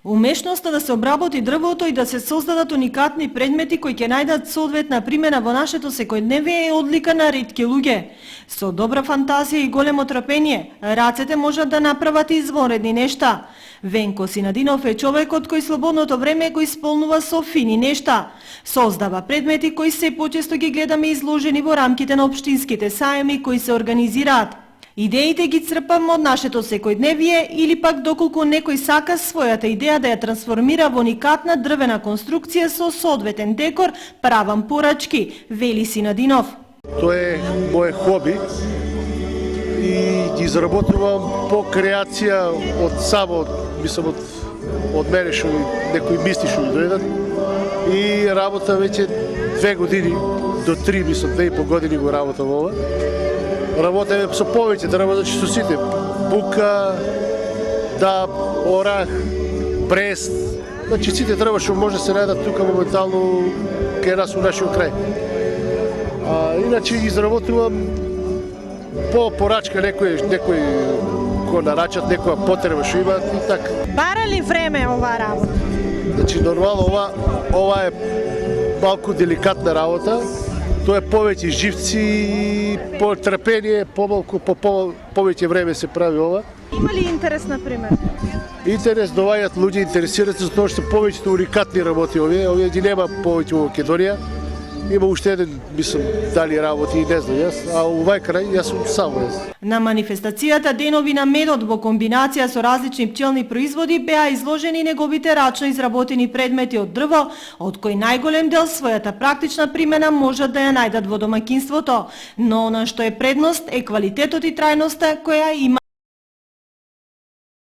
Умешноста да се обработи дрвото и да се создадат уникатни предмети кои ќе најдат соодветна примена во нашето секојдневие е одлика на ретки луѓе. Со добра фантазија и големо трпение, рацете можат да направат извонредни нешта. Венко Синадинов е човекот кој слободното време го исполнува со фини нешта. Создава предмети кои се почесто ги гледаме изложени во рамките на општинските сајми кои се организираат. Идеите ги црпам од нашето секојдневие или пак доколку некој сака својата идеја да ја трансформира во уникатна дрвена конструкција со соодветен декор, правам порачки, вели Синадинов. Тоа е моje хоби и ги заработувам по креација од само, мислам, од мене што некои мисли што ми дојдат и работа веќе 2 години до 3, мислам, 2,5 години го работам ова. Работеме со повеќе дрва, значи со сите. Бука, даб, орах, брест, значи сите дрва што може се најдат тука моментално кај нас у нашиот крај. Иначе изработувам по порачка некој кој нарачат некоја потреба што имаат и така. Бара ли време оваа работа? Значи нормално ова е малку деликатна работа. Тоа е повеќе живци и по трпение, помалку, повеќе време се прави ова. Има ли интерес, например? Интерес доваѓаат луѓе, интересираат се за тоа што повеќето уникатни работи овие ги нема повеќе во Македонија. Има уште еден, мислам, дали работи и не знам јас, а овај крај јас сум само јас. На манифестацијата Денови на медот во комбинација со различни пчелни производи беа изложени неговите рачно изработени предмети од дрво, од кои најголем дел својата практична примена можат да ја најдат во домаќинството, но она што е предност е квалитетот и трајноста која има